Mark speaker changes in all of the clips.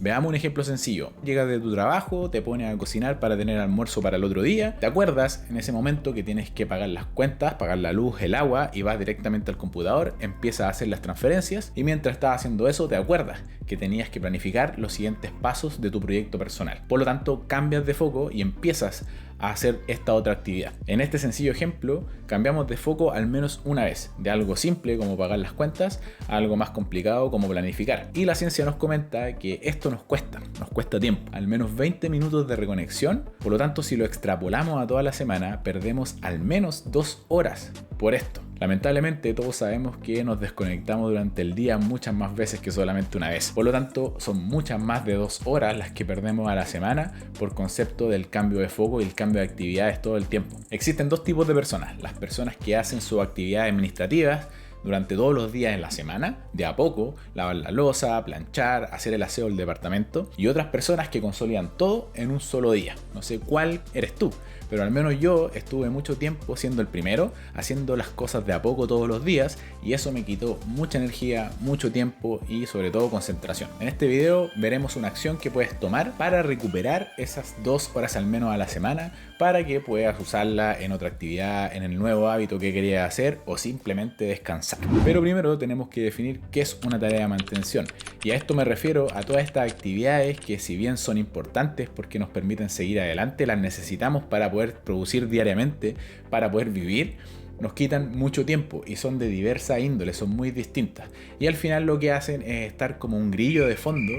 Speaker 1: Veamos un ejemplo sencillo. Llegas de tu trabajo, te pones a cocinar para tener almuerzo para el otro día. Te acuerdas en ese momento que tienes que pagar las cuentas, pagar la luz, el agua, y vas directamente al computador, empiezas a hacer las transferencias y mientras estás haciendo eso te acuerdas que tenías que planificar los siguientes pasos de tu proyecto personal. Por lo tanto, cambias de foco y empiezas a hacer esta otra actividad. En este sencillo ejemplo, cambiamos de foco al menos una vez, de algo simple como pagar las cuentas a algo más complicado como planificar. Y la ciencia nos comenta que esto nos cuesta tiempo, al menos 20 minutos de reconexión. Por lo tanto, si lo extrapolamos a toda la semana, perdemos al menos 2 horas por esto. Lamentablemente todos sabemos que nos desconectamos durante el día muchas más veces que solamente una vez. Por lo tanto, son muchas más de 2 horas las que perdemos a la semana por concepto del cambio de foco y el cambio de actividades todo el tiempo. Existen dos tipos de personas. Las personas que hacen sus actividades administrativas durante todos los días en la semana, de a poco, lavar la loza, planchar, hacer el aseo del departamento, y otras personas que consolidan todo en un solo día. No sé cuál eres tú, pero al menos yo estuve mucho tiempo siendo el primero, haciendo las cosas de a poco todos los días, y eso me quitó mucha energía, mucho tiempo y sobre todo concentración. En este video veremos una acción que puedes tomar para recuperar esas 2 horas al menos a la semana, para que puedas usarla en otra actividad, en el nuevo hábito que querías hacer o simplemente descansar. Pero primero tenemos que definir qué es una tarea de mantención, y a esto me refiero a todas estas actividades que, si bien son importantes porque nos permiten seguir adelante, las necesitamos para poder producir diariamente, para poder vivir. Nos quitan mucho tiempo y son de diversa índole, son muy distintas, y al final lo que hacen es estar como un grillo de fondo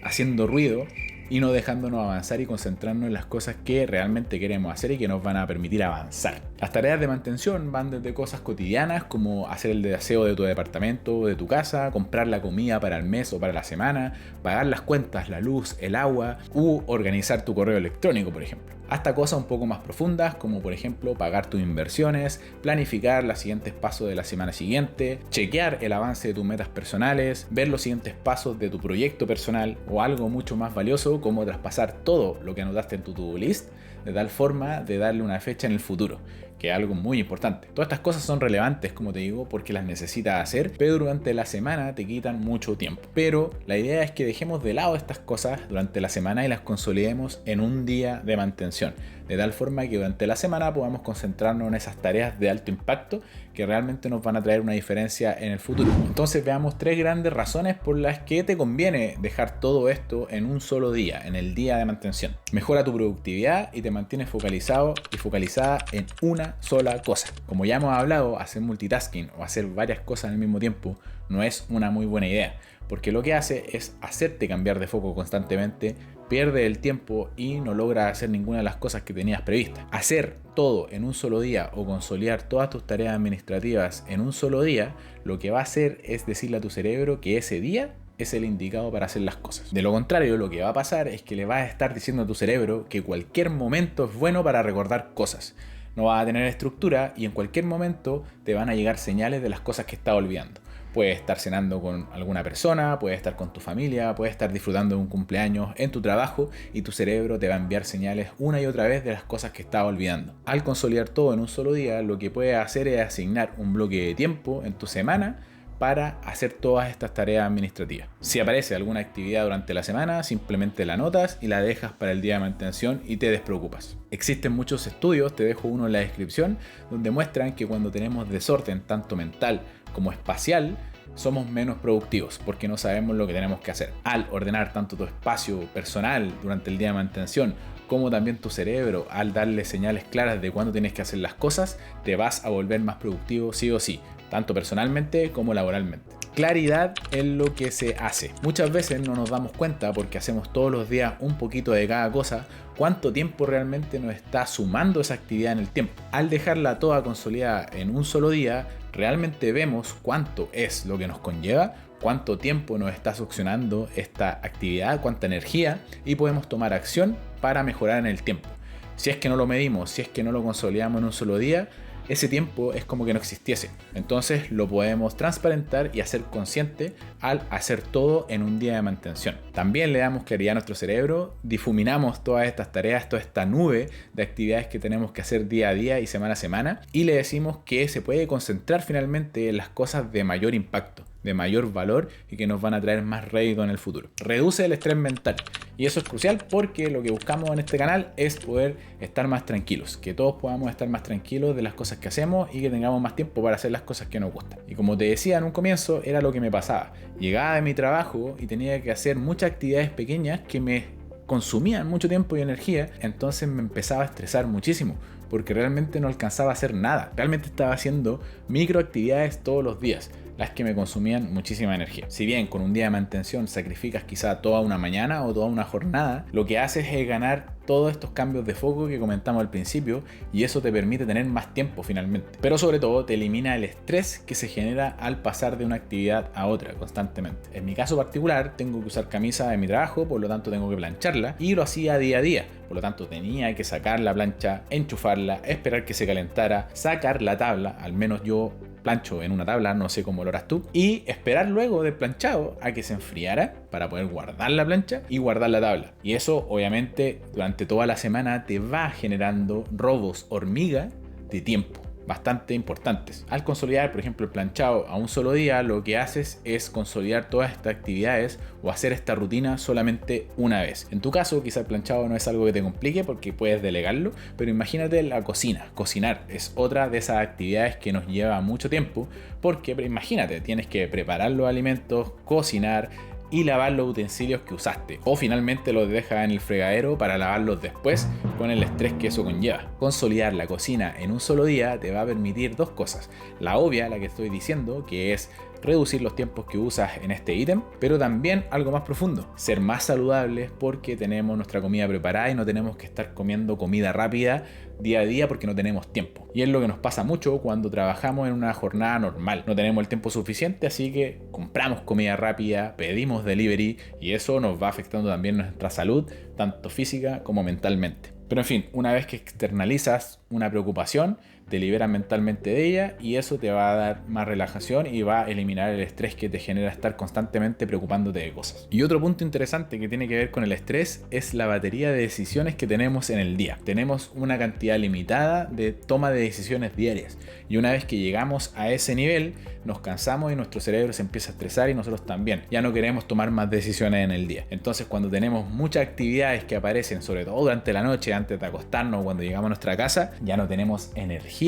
Speaker 1: haciendo ruido y no dejándonos avanzar y concentrarnos en las cosas que realmente queremos hacer y que nos van a permitir avanzar. Las tareas de mantención van desde cosas cotidianas como hacer el aseo de tu departamento o de tu casa, comprar la comida para el mes o para la semana, pagar las cuentas, la luz, el agua, u organizar tu correo electrónico, por ejemplo. Hasta cosas un poco más profundas como por ejemplo pagar tus inversiones, planificar los siguientes pasos de la semana siguiente, chequear el avance de tus metas personales, ver los siguientes pasos de tu proyecto personal, o algo mucho más valioso como traspasar todo lo que anotaste en tu to-do list de tal forma de darle una fecha en el futuro, que es algo muy importante. Todas estas cosas son relevantes, como te digo, porque las necesitas hacer, pero durante la semana te quitan mucho tiempo. Pero la idea es que dejemos de lado estas cosas durante la semana y las consolidemos en un día de mantención, de tal forma que durante la semana podamos concentrarnos en esas tareas de alto impacto que realmente nos van a traer una diferencia en el futuro. Entonces veamos 3 grandes razones por las que te conviene dejar todo esto en un solo día, en el día de mantención. Mejora tu productividad y te mantienes focalizado y focalizada en una sola cosa. Como ya hemos hablado, hacer multitasking o hacer varias cosas al mismo tiempo no es una muy buena idea, porque lo que hace es hacerte cambiar de foco constantemente, pierde el tiempo y no logra hacer ninguna de las cosas que tenías previstas. Hacer todo en un solo día o consolidar todas tus tareas administrativas en un solo día, lo que va a hacer es decirle a tu cerebro que ese día es el indicado para hacer las cosas. De lo contrario, lo que va a pasar es que le vas a estar diciendo a tu cerebro que cualquier momento es bueno para recordar cosas. No vas a tener estructura y en cualquier momento te van a llegar señales de las cosas que estás olvidando. Puedes estar cenando con alguna persona, puedes estar con tu familia, puedes estar disfrutando de un cumpleaños en tu trabajo y tu cerebro te va a enviar señales una y otra vez de las cosas que estás olvidando. Al consolidar todo en un solo día, lo que puedes hacer es asignar un bloque de tiempo en tu semana para hacer todas estas tareas administrativas. Si aparece alguna actividad durante la semana, simplemente la anotas y la dejas para el día de mantención y te despreocupas. Existen muchos estudios, te dejo uno en la descripción, donde muestran que cuando tenemos desorden tanto mental como espacial, somos menos productivos porque no sabemos lo que tenemos que hacer. Al ordenar tanto tu espacio personal durante el día de mantención como también tu cerebro, al darle señales claras de cuándo tienes que hacer las cosas, te vas a volver más productivo sí o sí, tanto personalmente como laboralmente. Claridad en lo que se hace. Muchas veces no nos damos cuenta, porque hacemos todos los días un poquito de cada cosa, cuánto tiempo realmente nos está sumando esa actividad en el tiempo. Al dejarla toda consolidada en un solo día, realmente vemos cuánto es lo que nos conlleva, cuánto tiempo nos está succionando esta actividad, cuánta energía, y podemos tomar acción para mejorar en el tiempo. Si es que no lo medimos, si es que no lo consolidamos en un solo día, ese tiempo es como que no existiese. Entonces lo podemos transparentar y hacer consciente al hacer todo en un día de mantención. También le damos claridad a nuestro cerebro, difuminamos todas estas tareas, toda esta nube de actividades que tenemos que hacer día a día y semana a semana, y le decimos que se puede concentrar finalmente en las cosas de mayor impacto. de mayor valor y que nos van a traer más rédito en el futuro. Reduce el estrés mental. Y eso es crucial porque lo que buscamos en este canal es poder estar más tranquilos, que todos podamos estar más tranquilos de las cosas que hacemos y que tengamos más tiempo para hacer las cosas que nos gustan. Y como te decía en un comienzo, era lo que me pasaba. Llegaba de mi trabajo y tenía que hacer muchas actividades pequeñas que me consumían mucho tiempo y energía, entonces me empezaba a estresar muchísimo porque realmente no alcanzaba a hacer nada. Realmente estaba haciendo microactividades todos los días, las que me consumían muchísima energía. Si bien con un día de mantención sacrificas quizá toda una mañana o toda una jornada, lo que haces es ganar todos estos cambios de foco que comentamos al principio y eso te permite tener más tiempo finalmente. Pero sobre todo te elimina el estrés que se genera al pasar de una actividad a otra constantemente. En mi caso particular tengo que usar camisa en mi trabajo, por lo tanto tengo que plancharla y lo hacía día a día. Por lo tanto tenía que sacar la plancha, enchufarla, esperar que se calentara, sacar la tabla, al menos yo plancho en una tabla, no sé cómo lo harás tú, y esperar luego del planchado a que se enfriara para poder guardar la plancha y guardar la tabla. Y eso obviamente durante toda la semana te va generando robos hormiga de tiempo bastante importantes. Al consolidar, por ejemplo, el planchado a un solo día, lo que haces es consolidar todas estas actividades o hacer esta rutina solamente una vez. En tu caso, quizá el planchado no es algo que te complique porque puedes delegarlo, pero imagínate la cocina. Cocinar es otra de esas actividades que nos lleva mucho tiempo porque, imagínate, tienes que preparar los alimentos, cocinar y lavar los utensilios que usaste, o finalmente los dejas en el fregadero para lavarlos después con el estrés que eso conlleva. Consolidar la cocina en un solo día te va a permitir dos cosas: la obvia, la que estoy diciendo, que es reducir los tiempos que usas en este ítem, pero también algo más profundo, ser más saludables porque tenemos nuestra comida preparada y no tenemos que estar comiendo comida rápida día a día porque no tenemos tiempo. Y es lo que nos pasa mucho cuando trabajamos en una jornada normal. No tenemos el tiempo suficiente, así que compramos comida rápida, pedimos delivery y eso nos va afectando también nuestra salud, tanto física como mentalmente. Pero en fin, una vez que externalizas una preocupación, te liberas mentalmente de ella y eso te va a dar más relajación y va a eliminar el estrés que te genera estar constantemente preocupándote de cosas. Y otro punto interesante que tiene que ver con el estrés es la batería de decisiones que tenemos en el día. Tenemos una cantidad limitada de toma de decisiones diarias y una vez que llegamos a ese nivel nos cansamos y nuestro cerebro se empieza a estresar y nosotros también. Ya no queremos tomar más decisiones en el día. Entonces cuando tenemos muchas actividades que aparecen, sobre todo durante la noche, antes de acostarnos o cuando llegamos a nuestra casa, ya no tenemos energía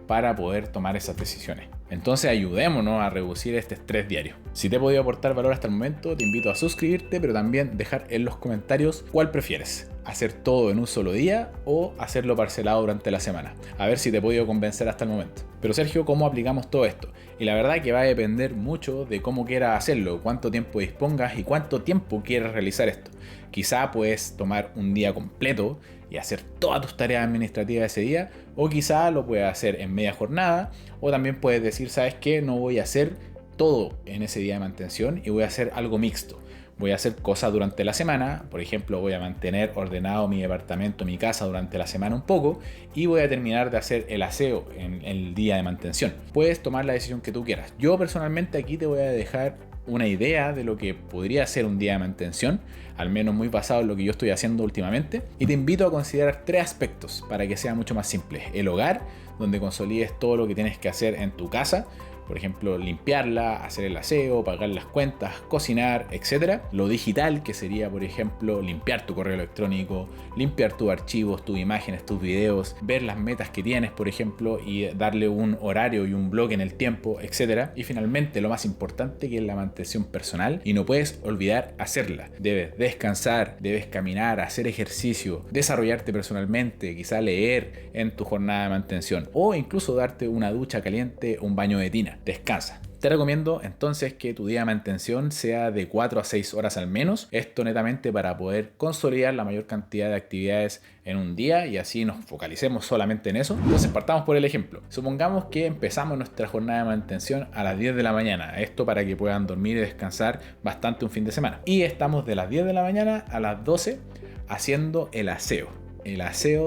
Speaker 1: para poder tomar esas decisiones. Entonces ayudémonos a reducir este estrés diario. Si te he podido aportar valor hasta el momento, te invito a suscribirte, pero también dejar en los comentarios cuál prefieres: hacer todo en un solo día o hacerlo parcelado durante la semana. A ver si te he podido convencer hasta el momento. Pero Sergio, ¿cómo aplicamos todo esto? Y la verdad que va a depender mucho de cómo quieras hacerlo, cuánto tiempo dispongas y cuánto tiempo quieras realizar esto. Quizá puedes tomar un día completo y hacer todas tus tareas administrativas ese día, o quizá lo puedes hacer en media jornada, o también puedes decir, ¿sabes qué? No voy a hacer todo en ese día de mantención y voy a hacer algo mixto. Voy a hacer cosas durante la semana, por ejemplo, voy a mantener ordenado mi departamento, mi casa durante la semana un poco y voy a terminar de hacer el aseo en el día de mantención. Puedes tomar la decisión que tú quieras. Yo personalmente aquí te voy a dejar una idea de lo que podría ser un día de mantención, al menos muy basado en lo que yo estoy haciendo últimamente, y te invito a considerar 3 aspectos para que sea mucho más simple. El hogar, donde consolides todo lo que tienes que hacer en tu casa, por ejemplo, limpiarla, hacer el aseo, pagar las cuentas, cocinar, etc. Lo digital, que sería, por ejemplo, limpiar tu correo electrónico, limpiar tus archivos, tus imágenes, tus videos, ver las metas que tienes, por ejemplo, y darle un horario y un bloque en el tiempo, etc. Y finalmente, lo más importante, que es la mantención personal, y no puedes olvidar hacerla. Debes descansar, debes caminar, hacer ejercicio, desarrollarte personalmente, quizá leer en tu jornada de mantención, o incluso darte una ducha caliente o un baño de tina. Descansa. Te recomiendo entonces que tu día de mantención sea de 4 a 6 horas al menos, esto netamente para poder consolidar la mayor cantidad de actividades en un día y así nos focalicemos solamente en eso. Entonces partamos por el ejemplo. Supongamos que empezamos nuestra jornada de mantención a las 10 de la mañana, esto para que puedan dormir y descansar bastante un fin de semana. Y estamos de las 10 de la mañana a las 12 haciendo el aseo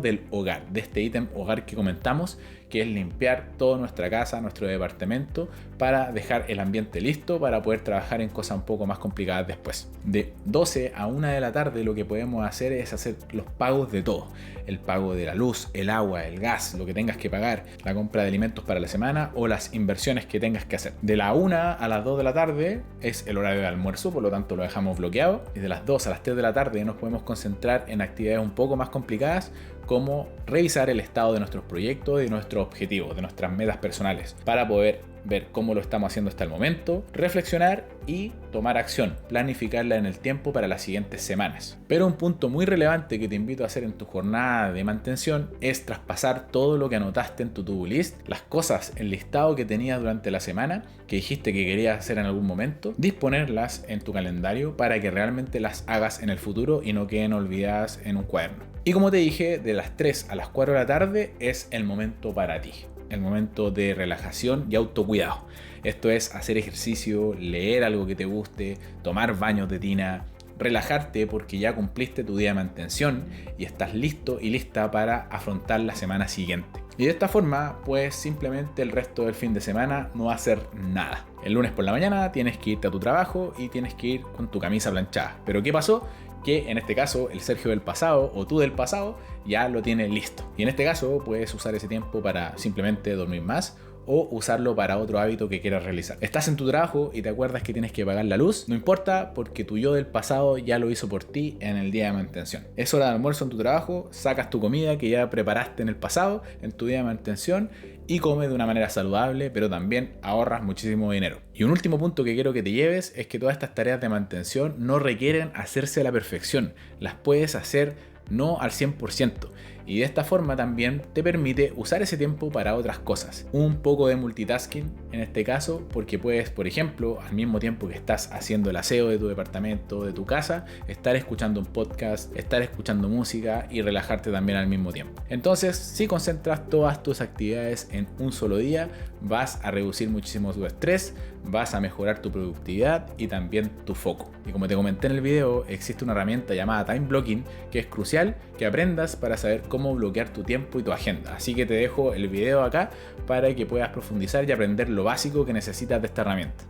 Speaker 1: del hogar, de este ítem hogar que comentamos, que es limpiar toda nuestra casa, nuestro departamento, para dejar el ambiente listo para poder trabajar en cosas un poco más complicadas después. De 12 a 1 de la tarde lo que podemos hacer es hacer los pagos de todo. El pago de la luz, el agua, el gas, lo que tengas que pagar, la compra de alimentos para la semana o las inversiones que tengas que hacer. De la 1 a las 2 de la tarde es el horario de almuerzo, por lo tanto lo dejamos bloqueado. Y de las 2 a las 3 de la tarde nos podemos concentrar en actividades un poco más complicadas, como revisar el estado de nuestros proyectos, de nuestros objetivos, de nuestras metas personales, para poder ver cómo lo estamos haciendo hasta el momento, reflexionar y tomar acción, planificarla en el tiempo para las siguientes semanas. Pero un punto muy relevante que te invito a hacer en tu jornada de mantención es traspasar todo lo que anotaste en tu to-do list, las cosas, el listado que tenías durante la semana, que dijiste que querías hacer en algún momento, disponerlas en tu calendario para que realmente las hagas en el futuro y no queden olvidadas en un cuaderno. Y como te dije, de las 3 a las 4 de la tarde es el momento para ti. El momento de relajación y autocuidado. Esto es hacer ejercicio, leer algo que te guste, tomar baños de tina, relajarte porque ya cumpliste tu día de mantención y estás listo y lista para afrontar la semana siguiente. Y de esta forma, pues simplemente el resto del fin de semana no hacer nada. El lunes por la mañana tienes que irte a tu trabajo y tienes que ir con tu camisa planchada. ¿Pero qué pasó? Que en este caso el Sergio del pasado o tú del pasado ya lo tienes listo. Y en este caso puedes usar ese tiempo para simplemente dormir más o usarlo para otro hábito que quieras realizar. Estás en tu trabajo y te acuerdas que tienes que pagar la luz, no importa porque tu yo del pasado ya lo hizo por ti en el día de mantención. Es hora de almuerzo en tu trabajo, sacas tu comida que ya preparaste en el pasado, en tu día de mantención, y comes de una manera saludable, pero también ahorras muchísimo dinero. Y un último punto que quiero que te lleves es que todas estas tareas de mantención no requieren hacerse a la perfección, las puedes hacer no al 100%. Y de esta forma también te permite usar ese tiempo para otras cosas. Un poco de multitasking en este caso, porque puedes, por ejemplo, al mismo tiempo que estás haciendo el aseo de tu departamento, de tu casa, estar escuchando un podcast, estar escuchando música y relajarte también al mismo tiempo. Entonces, si concentras todas tus actividades en un solo día, vas a reducir muchísimo tu estrés, vas a mejorar tu productividad y también tu foco. Y como te comenté en el video, existe una herramienta llamada Time Blocking que es crucial que aprendas para saber cómo bloquear tu tiempo y tu agenda. Así que te dejo el video acá para que puedas profundizar y aprender lo básico que necesitas de esta herramienta.